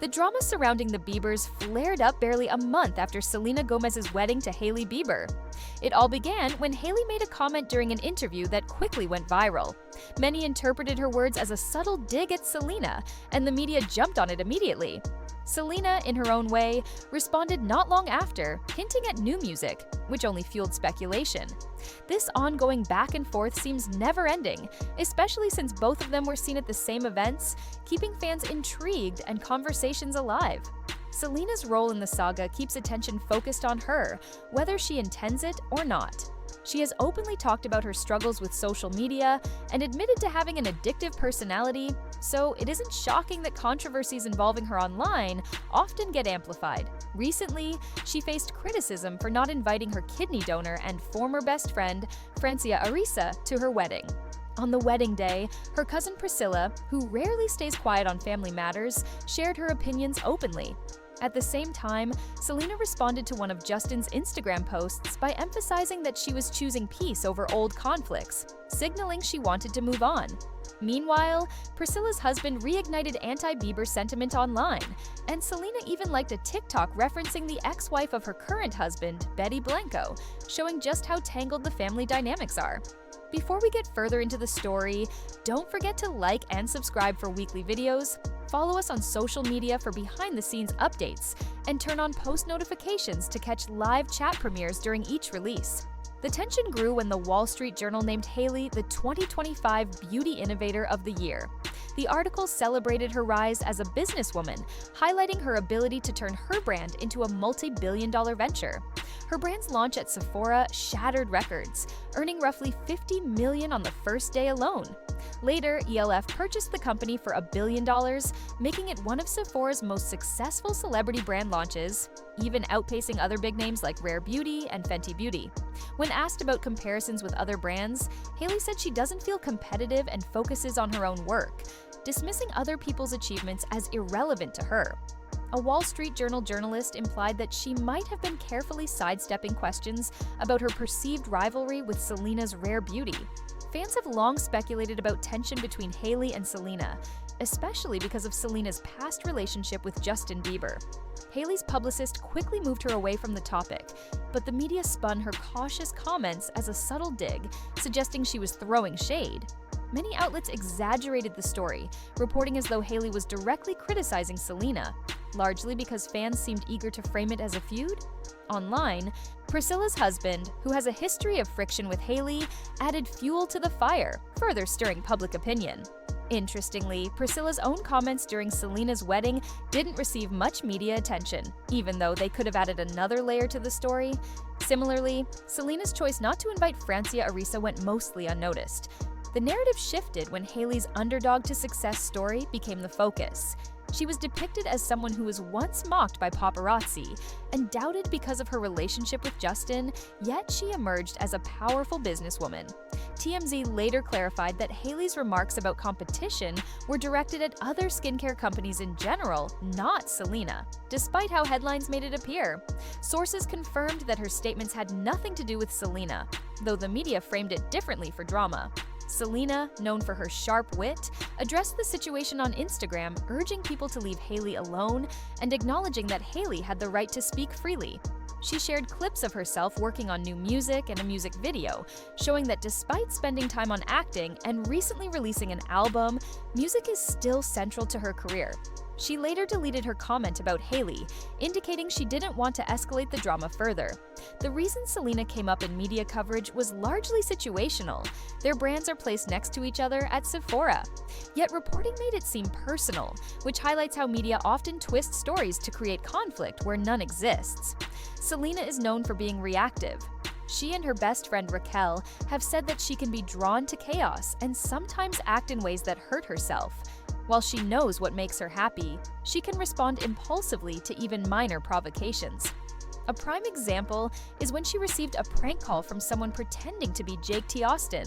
The drama surrounding the Biebers flared up barely a month after Selena Gomez's wedding to Hailey Bieber. It all began when Hailey made a comment during an interview that quickly went viral. Many interpreted her words as a subtle dig at Selena, and the media jumped on it immediately. Selena, in her own way, responded not long after, hinting at new music, which only fueled speculation. This ongoing back and forth seems never-ending, especially since both of them were seen at the same events, keeping fans intrigued and conversations alive. Selena's role in the saga keeps attention focused on her, whether she intends it or not. She has openly talked about her struggles with social media and admitted to having an addictive personality, so it isn't shocking that controversies involving her online often get amplified. Recently, she faced criticism for not inviting her kidney donor and former best friend, Francia Arisa, to her wedding. On the wedding day, her cousin Priscilla, who rarely stays quiet on family matters, shared her opinions openly. At the same time, Selena responded to one of Justin's Instagram posts by emphasizing that she was choosing peace over old conflicts, signaling she wanted to move on. Meanwhile, Priscilla's husband reignited anti-Bieber sentiment online, and Selena even liked a TikTok referencing the ex-wife of her current husband, Betty Blanco, showing just how tangled the family dynamics are. Before we get further into the story, don't forget to like and subscribe for weekly videos, follow us on social media for behind-the-scenes updates, and turn on post notifications to catch live chat premieres during each release. The tension grew when the Wall Street Journal named Hailey the 2025 Beauty Innovator of the Year. The article celebrated her rise as a businesswoman, highlighting her ability to turn her brand into a multi-billion-dollar venture. Her brand's launch at Sephora shattered records, earning roughly $50 million on the first day alone. Later, ELF purchased the company for $1 billion, making it one of Sephora's most successful celebrity brand launches, even outpacing other big names like Rare Beauty and Fenty Beauty. When asked about comparisons with other brands, Hailey said she doesn't feel competitive and focuses on her own work, dismissing other people's achievements as irrelevant to her. A Wall Street Journal journalist implied that she might have been carefully sidestepping questions about her perceived rivalry with Selena's Rare Beauty. Fans have long speculated about tension between Hailey and Selena, especially because of Selena's past relationship with Justin Bieber. Hailey's publicist quickly moved her away from the topic, but the media spun her cautious comments as a subtle dig, suggesting she was throwing shade. Many outlets exaggerated the story, reporting as though Hailey was directly criticizing Selena, largely because fans seemed eager to frame it as a feud. Online, Priscilla's husband, who has a history of friction with Hailey, added fuel to the fire, further stirring public opinion. Interestingly, Priscilla's own comments during Selena's wedding didn't receive much media attention, even though they could have added another layer to the story. Similarly, Selena's choice not to invite Francia Arisa went mostly unnoticed. The narrative shifted when Hailey's underdog-to-success story became the focus. She was depicted as someone who was once mocked by paparazzi and doubted because of her relationship with Justin, yet she emerged as a powerful businesswoman. TMZ later clarified that Hailey's remarks about competition were directed at other skincare companies in general, not Selena, despite how headlines made it appear. Sources confirmed that her statements had nothing to do with Selena, though the media framed it differently for drama. Selena, known for her sharp wit, addressed the situation on Instagram, urging people to leave Hailey alone and acknowledging that Hailey had the right to speak freely. She shared clips of herself working on new music and a music video, showing that despite spending time on acting and recently releasing an album, music is still central to her career. She later deleted her comment about Hailey, indicating she didn't want to escalate the drama further. The reason Selena came up in media coverage was largely situational. Their brands are placed next to each other at Sephora. Yet reporting made it seem personal, which highlights how media often twists stories to create conflict where none exists. Selena is known for being reactive. She and her best friend Raquel have said that she can be drawn to chaos and sometimes act in ways that hurt herself. While she knows what makes her happy, she can respond impulsively to even minor provocations. A prime example is when she received a prank call from someone pretending to be Jake T. Austin.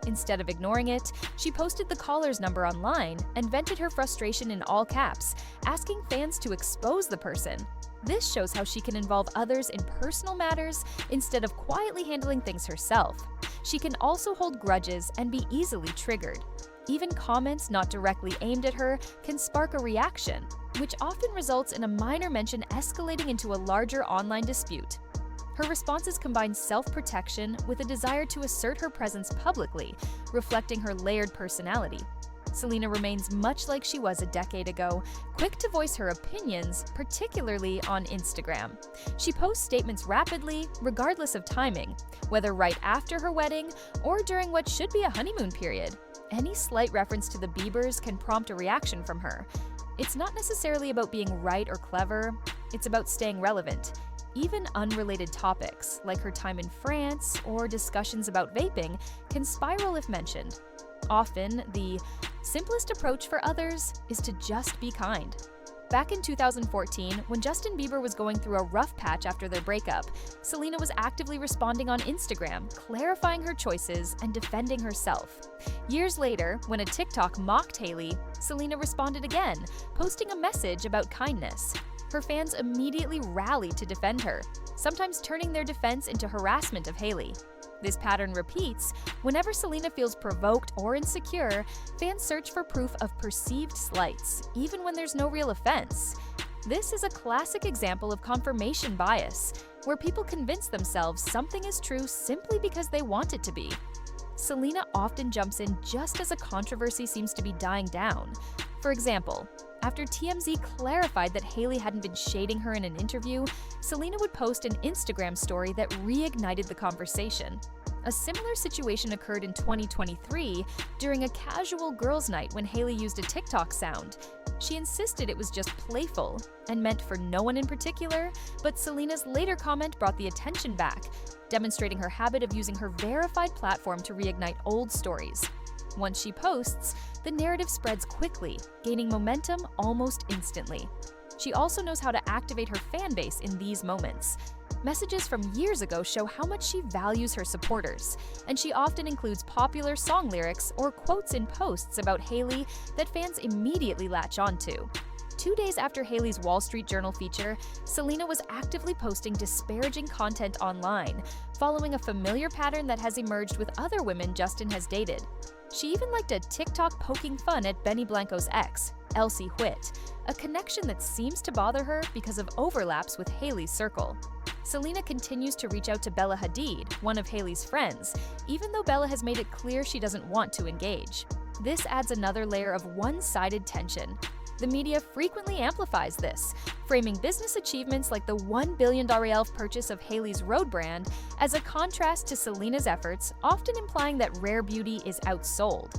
Instead of ignoring it, she posted the caller's number online and vented her frustration in all caps, asking fans to expose the person. This shows how she can involve others in personal matters instead of quietly handling things herself. She can also hold grudges and be easily triggered. Even comments not directly aimed at her can spark a reaction, which often results in a minor mention escalating into a larger online dispute. Her responses combine self-protection with a desire to assert her presence publicly, reflecting her layered personality. Selena remains much like she was a decade ago, quick to voice her opinions, particularly on Instagram. She posts statements rapidly, regardless of timing, whether right after her wedding or during what should be a honeymoon period. Any slight reference to the Biebers can prompt a reaction from her. It's not necessarily about being right or clever, it's about staying relevant. Even unrelated topics, like her time in France or discussions about vaping, can spiral if mentioned. Often, the simplest approach for others is to just be kind. Back in 2014, when Justin Bieber was going through a rough patch after their breakup, Selena was actively responding on Instagram, clarifying her choices and defending herself. Years later, when a TikTok mocked Hailey, Selena responded again, posting a message about kindness. Her fans immediately rallied to defend her, sometimes turning their defense into harassment of Hailey. This pattern repeats. Whenever Selena feels provoked or insecure, fans search for proof of perceived slights, even when there's no real offense. This is a classic example of confirmation bias, where people convince themselves something is true simply because they want it to be. Selena often jumps in just as a controversy seems to be dying down. For example, after TMZ clarified that Hailey hadn't been shading her in an interview, Selena would post an Instagram story that reignited the conversation. A similar situation occurred in 2023 during a casual girls' night when Hailey used a TikTok sound. She insisted it was just playful and meant for no one in particular, but Selena's later comment brought the attention back, demonstrating her habit of using her verified platform to reignite old stories. Once she posts, the narrative spreads quickly, gaining momentum almost instantly. She also knows how to activate her fan base in these moments. Messages from years ago show how much she values her supporters, and she often includes popular song lyrics or quotes in posts about Hailey that fans immediately latch onto. 2 days after Hailey's Wall Street Journal feature, Selena was actively posting disparaging content online, following a familiar pattern that has emerged with other women Justin has dated. She even liked a TikTok poking fun at Benny Blanco's ex, Elsie Whitt, a connection that seems to bother her because of overlaps with Hailey's circle. Selena continues to reach out to Bella Hadid, one of Hailey's friends, even though Bella has made it clear she doesn't want to engage. This adds another layer of one-sided tension. The media frequently amplifies this, framing business achievements like the $1 billion e.l.f. purchase of Hailey's Rhode brand as a contrast to Selena's efforts, often implying that Rare Beauty is outsold.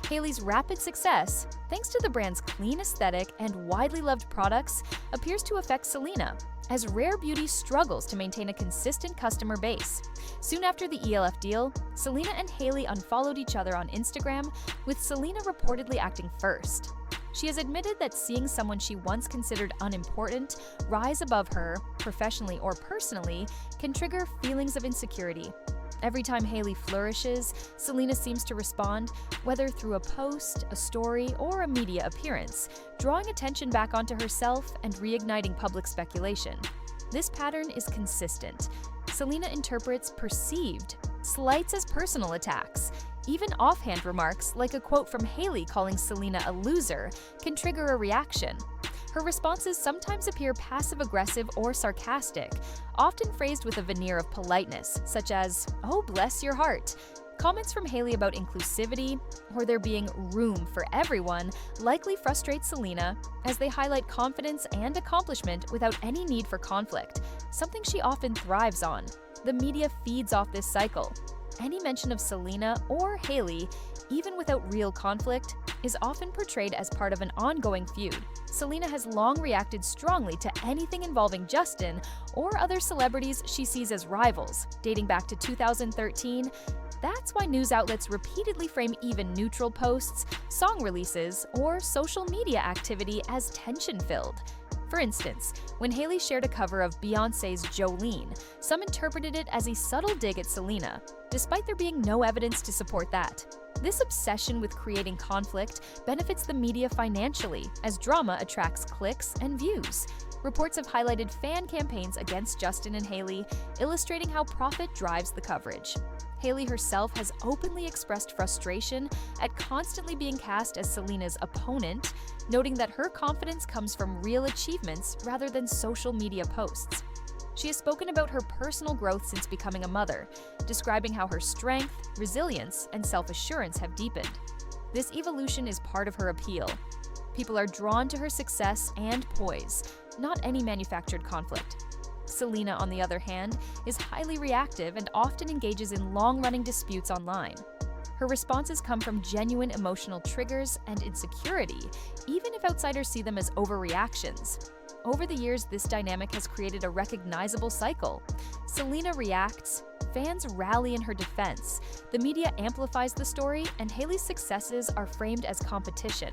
Hailey's rapid success, thanks to the brand's clean aesthetic and widely loved products, appears to affect Selena, as Rare Beauty struggles to maintain a consistent customer base. Soon after the ELF deal, Selena and Hailey unfollowed each other on Instagram, with Selena reportedly acting first. She has admitted that seeing someone she once considered unimportant rise above her, professionally or personally, can trigger feelings of insecurity. Every time Hailey flourishes, Selena seems to respond, whether through a post, a story, or a media appearance, drawing attention back onto herself and reigniting public speculation. This pattern is consistent. Selena interprets perceived slights as personal attacks. Even offhand remarks, like a quote from Hailey calling Selena a loser, can trigger a reaction. Her responses sometimes appear passive-aggressive or sarcastic, often phrased with a veneer of politeness, such as, "Oh, bless your heart." Comments from Hailey about inclusivity, or there being room for everyone, likely frustrate Selena, as they highlight confidence and accomplishment without any need for conflict, something she often thrives on. The media feeds off this cycle. Any mention of Selena or Hailey, even without real conflict, is often portrayed as part of an ongoing feud. Selena has long reacted strongly to anything involving Justin or other celebrities she sees as rivals, dating back to 2013. That's why news outlets repeatedly frame even neutral posts, song releases, or social media activity as tension-filled. For instance, when Hailey shared a cover of Beyoncé's Jolene, some interpreted it as a subtle dig at Selena, despite there being no evidence to support that. This obsession with creating conflict benefits the media financially, as drama attracts clicks and views. Reports have highlighted fan campaigns against Justin and Hailey, illustrating how profit drives the coverage. Hailey herself has openly expressed frustration at constantly being cast as Selena's opponent, noting that her confidence comes from real achievements rather than social media posts. She has spoken about her personal growth since becoming a mother, describing how her strength, resilience, and self-assurance have deepened. This evolution is part of her appeal. People are drawn to her success and poise, not any manufactured conflict. Selena, on the other hand, is highly reactive and often engages in long-running disputes online. Her responses come from genuine emotional triggers and insecurity, even if outsiders see them as overreactions. Over the years, this dynamic has created a recognizable cycle. Selena reacts, fans rally in her defense, the media amplifies the story, and Hailey's successes are framed as competition.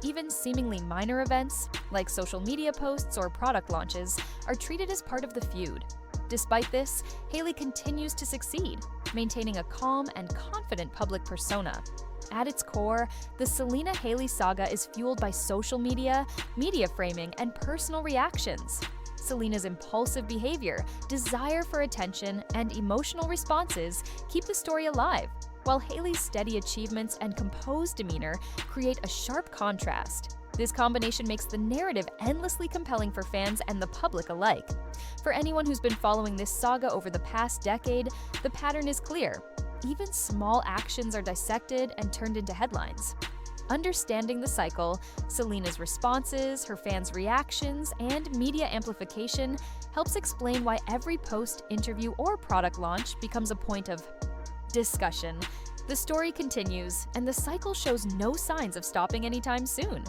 Even seemingly minor events, like social media posts or product launches, are treated as part of the feud. Despite this, Hailey continues to succeed, maintaining a calm and confident public persona. At its core, the Selena-Hailey saga is fueled by social media framing, and personal reactions. Selena's impulsive behavior, desire for attention, and emotional responses keep the story alive, while Hailey's steady achievements and composed demeanor create a sharp contrast. This combination makes the narrative endlessly compelling for fans and the public alike. For anyone who's been following this saga over the past decade, the pattern is clear. Even small actions are dissected and turned into headlines. Understanding the cycle, Selena's responses, her fans' reactions, and media amplification helps explain why every post, interview, or product launch becomes a point of discussion. The story continues, and the cycle shows no signs of stopping anytime soon.